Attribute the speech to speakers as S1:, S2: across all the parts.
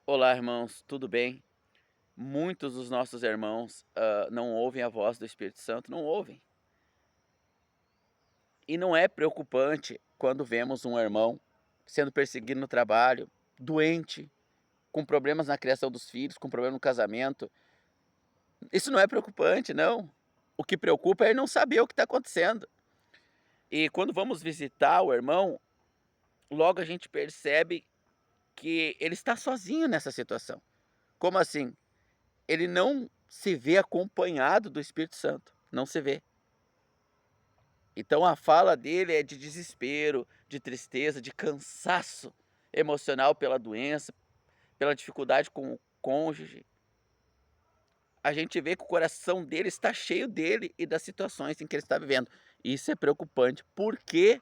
S1: Olá, irmãos, tudo bem? Muitos dos nossos irmãos não ouvem a voz do Espírito Santo, não ouvem. E não é preocupante quando vemos um irmão sendo perseguido no trabalho, doente, com problemas na criação dos filhos, com problema no casamento. Isso não é preocupante, não. O que preocupa é ele não saber o que está acontecendo. E quando vamos visitar o irmão, logo a gente percebe que ele está sozinho nessa situação. Como assim? Ele não se vê acompanhado do Espírito Santo, não se vê. Então a fala dele é de desespero, de tristeza, de cansaço emocional pela doença, pela dificuldade com o cônjuge. A gente vê que o coração dele está cheio dele e das situações em que ele está vivendo. Isso é preocupante. Por que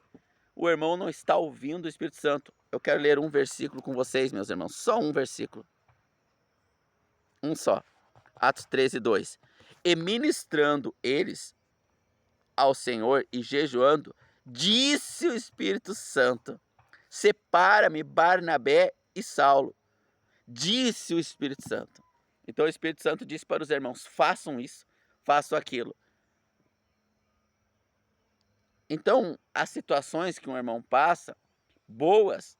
S1: o irmão não está ouvindo o Espírito Santo? Eu quero ler um versículo com vocês, meus irmãos. Só um versículo. Um só. Atos 13:2. E ministrando eles ao Senhor e jejuando, disse o Espírito Santo: separa-me Barnabé e Saulo. Disse o Espírito Santo. Então o Espírito Santo disse para os irmãos: façam isso, façam aquilo. Então, as situações que um irmão passa, boas,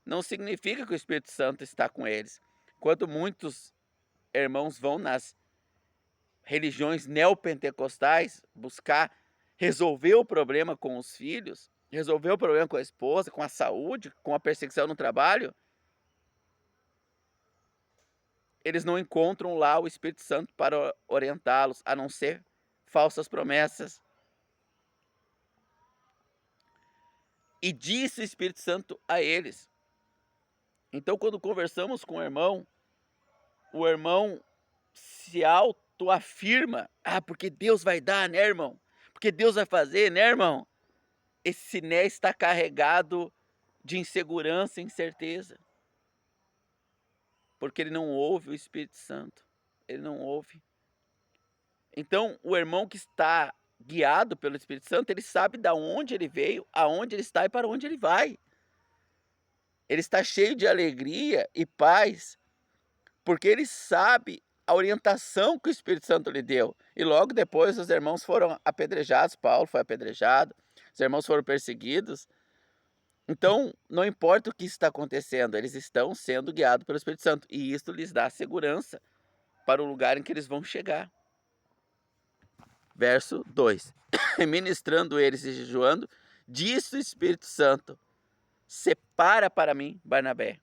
S1: não significa que o Espírito Santo está com eles. Quando muitos irmãos vão nas religiões neopentecostais buscar resolver o problema com os filhos, resolver o problema com a esposa, com a saúde, com a perseguição no trabalho, eles não encontram lá o Espírito Santo para orientá-los, a não ser falsas promessas. E disse o Espírito Santo a eles. Então, quando conversamos com o irmão se autoafirma: ah, porque Deus vai dar, né, irmão? Porque Deus vai fazer, né, irmão? Esse né está carregado de insegurança e incerteza, porque ele não ouve o Espírito Santo, ele não ouve. Então, o irmão que está guiado pelo Espírito Santo, ele sabe da onde ele veio, aonde ele está e para onde ele vai. Ele está cheio de alegria e paz, porque ele sabe a orientação que o Espírito Santo lhe deu. E logo depois os irmãos foram apedrejados, Paulo foi apedrejado, os irmãos foram perseguidos. Então, não importa o que está acontecendo, eles estão sendo guiados pelo Espírito Santo, e isso lhes dá segurança para o lugar em que eles vão chegar. Verso 2: ministrando eles e jejuando, disse o Espírito Santo: separa para mim Barnabé.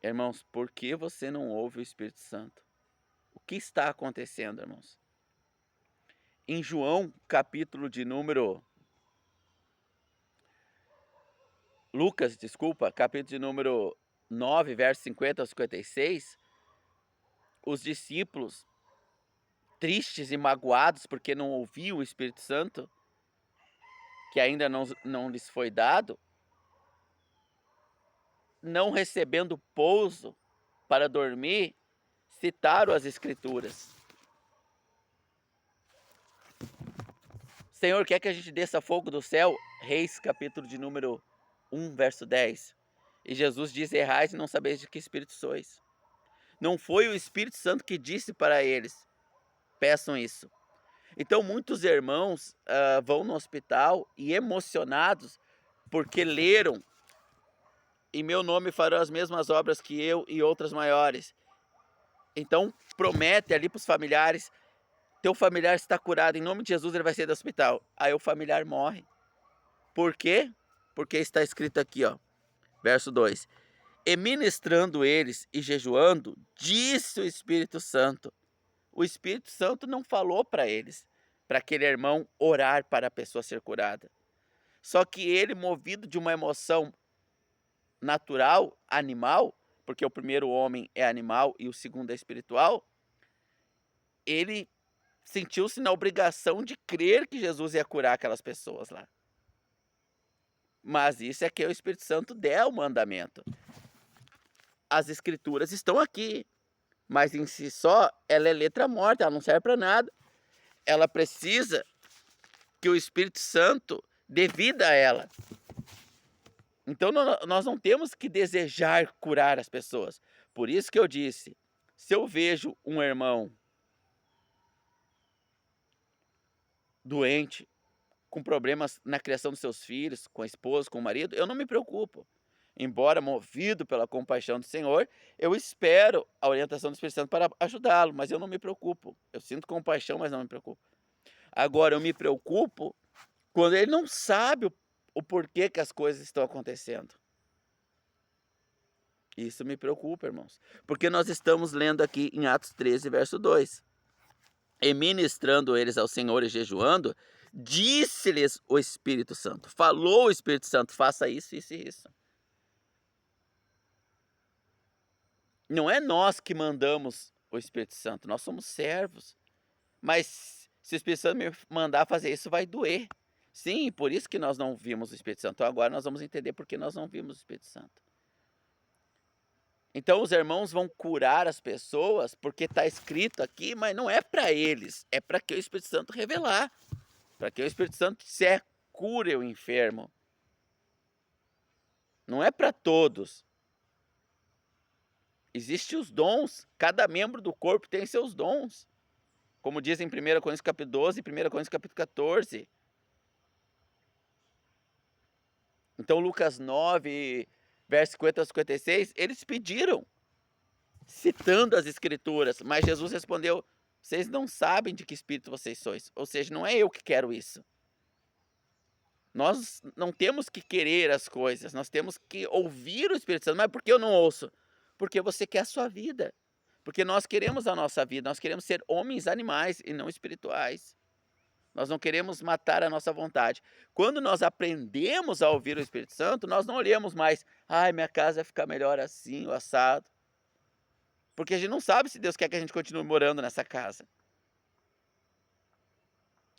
S1: Irmãos, por que você não ouve o Espírito Santo? O que está acontecendo, irmãos? Em João, capítulo de número Lucas, desculpa, capítulo de número 9, verso 50 a 56, os discípulos, tristes e magoados porque não ouviam o Espírito Santo, que ainda não lhes foi dado, não recebendo pouso para dormir, citaram as Escrituras. Senhor, quer que a gente desça fogo do céu? Reis, capítulo de número 1, verso 10. E Jesus diz: errais e não sabeis de que espírito sois. Não foi o Espírito Santo que disse para eles: peçam isso. Então muitos irmãos vão no hospital e emocionados porque leram: em meu nome farão as mesmas obras que eu e outras maiores. Então promete ali para os familiares: teu familiar está curado, em nome de Jesus ele vai sair do hospital. Aí o familiar morre. Por quê? Porque está escrito aqui, ó, verso 2: e ministrando eles e jejuando, disse o Espírito Santo. O Espírito Santo não falou para eles, para aquele irmão orar para a pessoa ser curada. Só que ele, movido de uma emoção natural, animal, porque o primeiro homem é animal e o segundo é espiritual, ele sentiu-se na obrigação de crer que Jesus ia curar aquelas pessoas lá. Mas isso é que o Espírito Santo der o mandamento. As escrituras estão aqui, mas em si só ela é letra morta, ela não serve para nada. Ela precisa que o Espírito Santo dê vida a ela. Então nós não temos que desejar curar as pessoas. Por isso que eu disse, se eu vejo um irmão doente, com problemas na criação dos seus filhos, com a esposa, com o marido, eu não me preocupo. Embora movido pela compaixão do Senhor, eu espero a orientação do Espírito Santo para ajudá-lo, mas eu não me preocupo. Eu sinto compaixão, mas não me preocupo. Agora eu me preocupo quando ele não sabe o porquê que as coisas estão acontecendo. Isso me preocupa, irmãos. Porque nós estamos lendo aqui em Atos 13, verso 2. E ministrando eles ao Senhor e jejuando, disse-lhes o Espírito Santo. Falou o Espírito Santo, faça isso, isso e isso. Não é nós que mandamos o Espírito Santo, nós somos servos. Mas se o Espírito Santo me mandar fazer isso, vai doer. Sim, por isso que nós não vimos o Espírito Santo. Então agora nós vamos entender por que nós não vimos o Espírito Santo. Então os irmãos vão curar as pessoas, porque está escrito aqui, mas não é para eles, é para que o Espírito Santo revelar, para que o Espírito Santo cure o enfermo. Não é para todos. Existem os dons, cada membro do corpo tem seus dons. Como diz em 1 Coríntios capítulo 12 e 1 Coríntios capítulo 14. Então Lucas 9, verso 50 a 56, eles pediram, citando as escrituras, mas Jesus respondeu, vocês não sabem de que espírito vocês sois, ou seja, não é eu que quero isso. Nós não temos que querer as coisas, nós temos que ouvir o Espírito Santo. Mas por que eu não ouço? Porque você quer a sua vida, porque nós queremos a nossa vida, nós queremos ser homens animais e não espirituais. Nós não queremos matar a nossa vontade. Quando nós aprendemos a ouvir o Espírito Santo, nós não olhamos mais, ai, minha casa vai ficar melhor assim, o assado. Porque a gente não sabe se Deus quer que a gente continue morando nessa casa.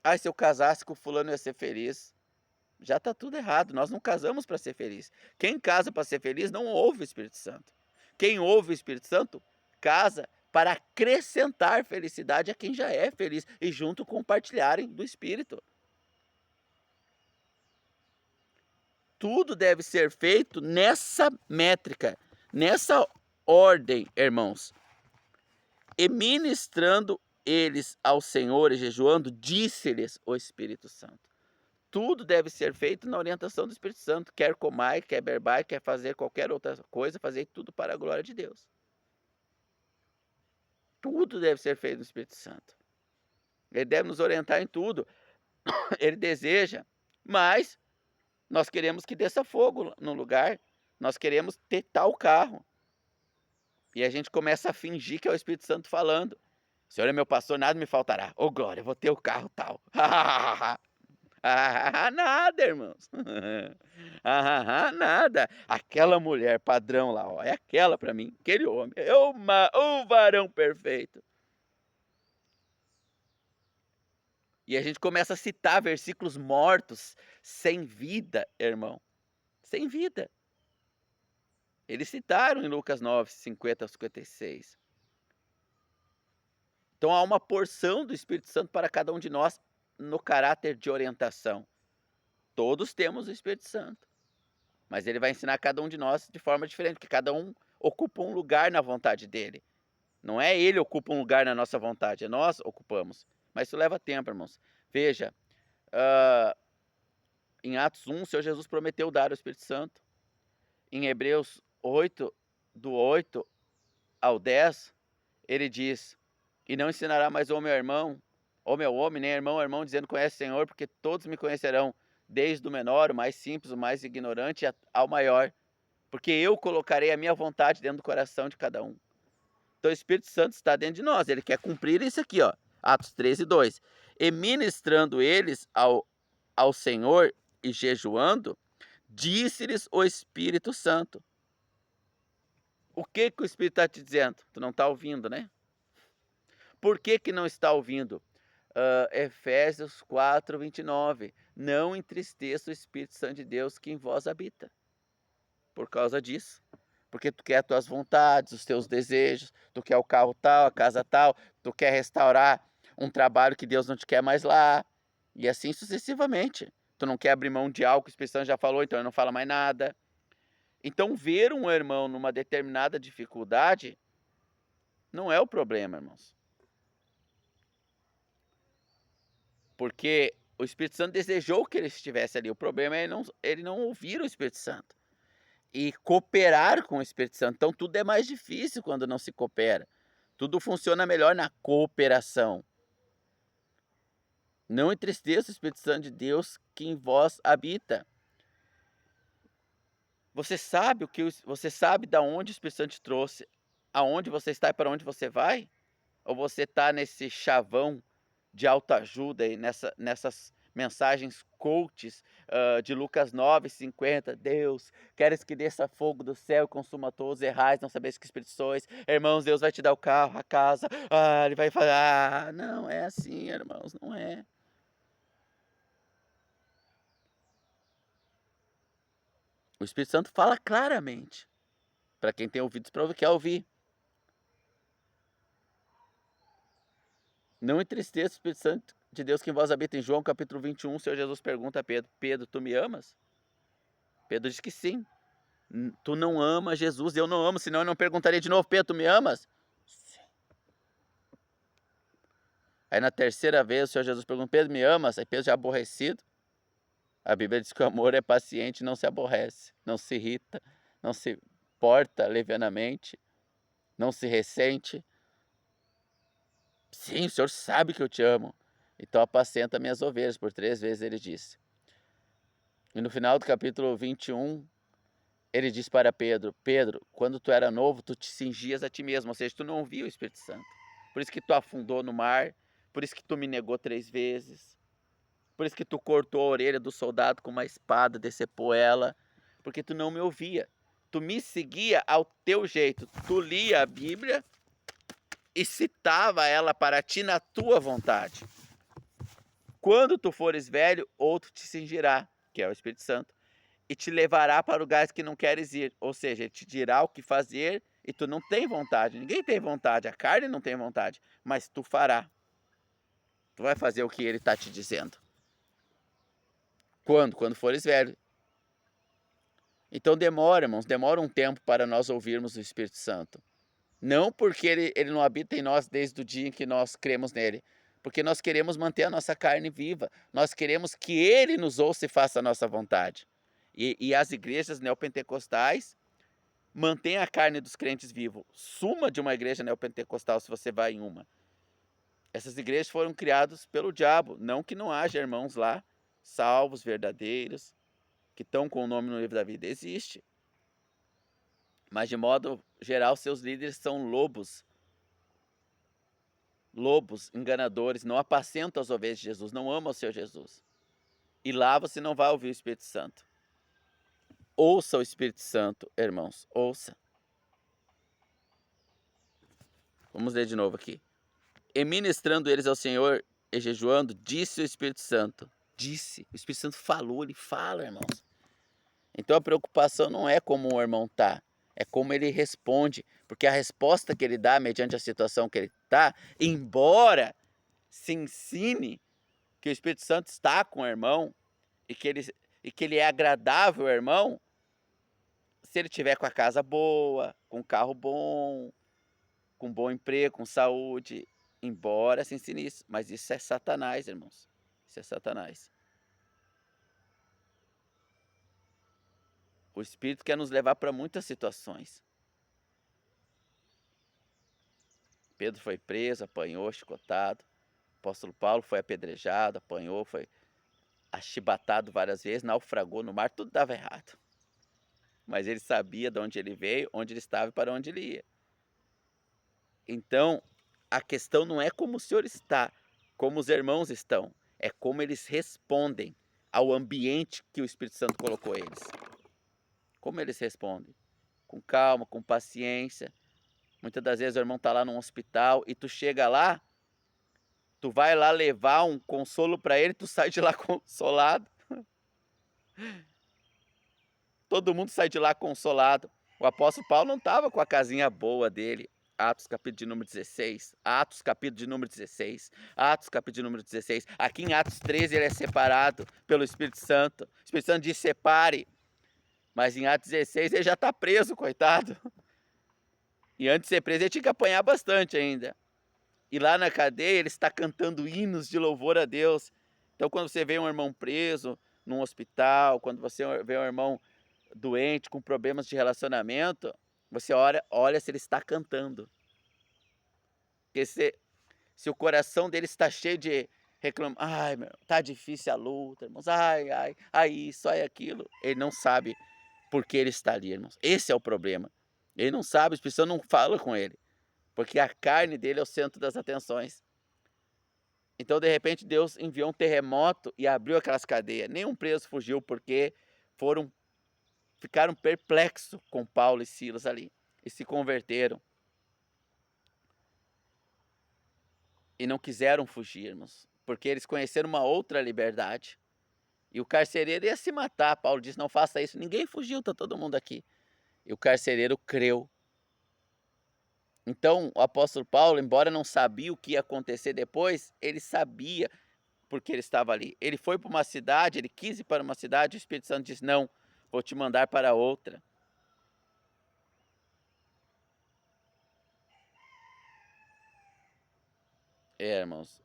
S1: Ai, se eu casasse com fulano eu ia ser feliz. Já está tudo errado, nós não casamos para ser feliz. Quem casa para ser feliz não ouve o Espírito Santo. Quem ouve o Espírito Santo, casa para acrescentar felicidade a quem já é feliz e junto compartilharem do Espírito. Tudo deve ser feito nessa métrica, nessa ordem, irmãos. E ministrando eles ao Senhor e jejuando, disse-lhes o Espírito Santo. Tudo deve ser feito na orientação do Espírito Santo. Quer comai, quer bebai, quer fazer qualquer outra coisa, fazer tudo para a glória de Deus. Tudo deve ser feito no Espírito Santo. Ele deve nos orientar em tudo. Ele deseja, mas nós queremos que desça fogo no lugar. Nós queremos ter tal carro. E a gente começa a fingir que é o Espírito Santo falando. O Senhor é meu pastor, nada me faltará. Ô glória, eu vou ter o carro tal. Nada, irmãos. Nada. Aquela mulher padrão lá, ó, é aquela para mim. Aquele homem, é o varão perfeito. E a gente começa a citar versículos mortos, sem vida, irmão. Sem vida. Eles citaram em Lucas 9, 50 a 56. Então há uma porção do Espírito Santo para cada um de nós no caráter de orientação. Todos temos o Espírito Santo, mas ele vai ensinar cada um de nós de forma diferente, porque cada um ocupa um lugar na vontade dele. Não é ele ocupa um lugar na nossa vontade, é nós ocupamos. Mas isso leva tempo, irmãos. Veja, em Atos 1, o Senhor Jesus prometeu dar o Espírito Santo. Em Hebreus 8, do 8 ao 10, ele diz, e não ensinará mais o meu irmão, ou meu homem, nem irmão, dizendo conhece o Senhor, porque todos me conhecerão, desde o menor, o mais simples, o mais ignorante, ao maior, porque eu colocarei a minha vontade dentro do coração de cada um. Então o Espírito Santo está dentro de nós, ele quer cumprir isso aqui, ó, Atos 13, 2. E ministrando eles ao Senhor e jejuando, disse-lhes o Espírito Santo. O que o Espírito está te dizendo? Tu não está ouvindo, né? Por que não está ouvindo? Efésios 4, 29. Não entristeça o Espírito Santo de Deus que em vós habita. Por causa disso. Porque tu quer as tuas vontades, os teus desejos, tu quer o carro tal, a casa tal, tu quer restaurar um trabalho que Deus não te quer mais lá, e assim sucessivamente. Tu não quer abrir mão de algo que o Espírito Santo já falou, então ele não fala mais nada. Então ver um irmão numa determinada dificuldade não é o problema, irmãos. Porque o Espírito Santo desejou que ele estivesse ali, o problema é ele não ouvir o Espírito Santo e cooperar com o Espírito Santo. Então tudo é mais difícil quando não se coopera. Tudo funciona melhor na cooperação. Não entristeça o Espírito Santo de Deus que em vós habita. Você sabe da onde o Espírito Santo te trouxe, aonde você está e para onde você vai? Ou você está nesse chavão de autoajuda aí, nessas mensagens coaches, de Lucas 9:50, Deus, queres que desça fogo do céu e consuma todos, errais, não sabeis que espírito sois, irmãos, Deus vai te dar o carro, a casa, ele vai falar, não é assim, irmãos, não é. O Espírito Santo fala claramente, para quem tem ouvidos para ouvir, quer ouvir. Não entristeça o Espírito Santo de Deus que em vós habita. Em João capítulo 21, o Senhor Jesus pergunta a Pedro, Pedro, tu me amas? Pedro diz que sim. Tu não amas Jesus, eu não amo, senão eu não perguntaria de novo, Pedro, tu me amas? Sim. Aí na terceira vez o Senhor Jesus pergunta, Pedro, me amas? Aí Pedro já aborrecido. A Bíblia diz que o amor é paciente, não se aborrece, não se irrita, não se porta levianamente, não se ressente. Sim, o Senhor sabe que eu te amo. Então apacenta minhas ovelhas, por 3 vezes ele disse. E no final do capítulo 21, ele diz para Pedro, Pedro, quando tu era novo, tu te cingias a ti mesmo, ou seja, tu não ouvia o Espírito Santo. Por isso que tu afundou no mar, por isso que tu me negou 3 vezes, por isso que tu cortou a orelha do soldado com uma espada, decepou ela, porque tu não me ouvia. Tu me seguia ao teu jeito, tu lia a Bíblia e citava ela para ti na tua vontade. Quando tu fores velho, outro te cingirá, que é o Espírito Santo, e te levará para lugares que não queres ir. Ou seja, ele te dirá o que fazer e tu não tem vontade. Ninguém tem vontade, a carne não tem vontade, mas tu fará. Tu vai fazer o que ele está te dizendo. Quando? Quando fores velho. Então demora, irmãos, demora um tempo para nós ouvirmos o Espírito Santo. Não porque ele não habita em nós desde o dia em que nós cremos nele, porque nós queremos manter a nossa carne viva, nós queremos que ele nos ouça e faça a nossa vontade. E as igrejas neopentecostais mantêm a carne dos crentes vivo. Suma de uma igreja neopentecostal se você vai em uma. Essas igrejas foram criadas pelo diabo, não que não haja irmãos lá, salvos, verdadeiros, que estão com o nome no livro da vida, existe. Mas de modo geral, seus líderes são lobos enganadores, não apacentam as ovelhas de Jesus, não amam o seu Jesus. E lá você não vai ouvir o Espírito Santo. Ouça o Espírito Santo, irmãos, ouça. Vamos ler de novo aqui. E ministrando eles ao Senhor e jejuando, disse o Espírito Santo. Disse, o Espírito Santo falou, ele fala, irmãos. Então a preocupação não é como o irmão está, é como ele responde. Porque a resposta que ele dá mediante a situação que ele está, embora se ensine que o Espírito Santo está com o irmão e que ele é agradável ao irmão, se ele tiver com a casa boa, com um carro bom, com bom emprego, com saúde, embora se ensine isso. Mas isso é Satanás, irmãos. Isso é Satanás. O Espírito quer nos levar para muitas situações. Pedro foi preso, apanhou, chicotado. O apóstolo Paulo foi apedrejado, apanhou, foi achibatado várias vezes, naufragou no mar, tudo dava errado. Mas ele sabia de onde ele veio, onde ele estava e para onde ele ia. Então, a questão não é como o Senhor está, como os irmãos estão, é como eles respondem ao ambiente que o Espírito Santo colocou eles. Como eles respondem? Com calma, com paciência. Muitas das vezes o irmão está lá num hospital e tu chega lá, tu vai lá levar um consolo para ele, tu sai de lá consolado. Todo mundo sai de lá consolado. O apóstolo Paulo não estava com a casinha boa dele. Atos capítulo de número 16, Atos capítulo de número 16, Atos capítulo de número 16. Aqui em Atos 13 ele é separado pelo Espírito Santo. O Espírito Santo diz separe. Mas em Atos 16 ele já está preso, coitado. E antes de ser preso ele tinha que apanhar bastante ainda. E lá na cadeia ele está cantando hinos de louvor a Deus. Então quando você vê um irmão preso num hospital, quando você vê um irmão doente, com problemas de relacionamento, você olha se ele está cantando. Porque se o coração dele está cheio de ai meu, tá difícil a luta, irmãos, ai isso, ai aquilo, ele não sabe por que ele está ali, irmãos. Esse é o problema. Ele não sabe, o Espírito Santo não fala com ele, porque a carne dele é o centro das atenções. Então, de repente, Deus enviou um terremoto e abriu aquelas cadeias. Nenhum preso fugiu, porque ficaram perplexos com Paulo e Silas ali, e se converteram. E não quiseram fugir, irmãos, porque eles conheceram uma outra liberdade. E o carcereiro ia se matar. Paulo disse: não faça isso. Ninguém fugiu, está todo mundo aqui. E o carcereiro creu. Então, o apóstolo Paulo, embora não sabia o que ia acontecer depois, ele sabia porque ele estava ali. Ele foi para uma cidade, ele quis ir para uma cidade, o Espírito Santo disse: não, vou te mandar para outra. Irmãos,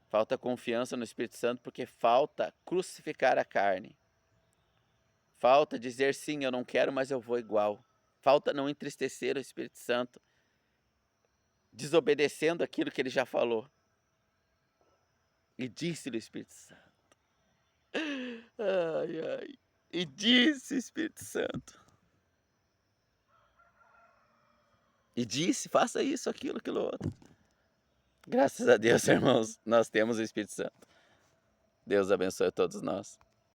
S1: falta confiança no Espírito Santo porque falta crucificar a carne. Falta dizer sim, eu não quero, mas eu vou igual. Falta não entristecer o Espírito Santo, desobedecendo aquilo que ele já falou. E disse-lhe o Espírito Santo. Ai, ai. E disse o Espírito Santo. E disse, faça isso, aquilo outro. Graças a Deus, irmãos, nós temos o Espírito Santo. Deus abençoe a todos nós.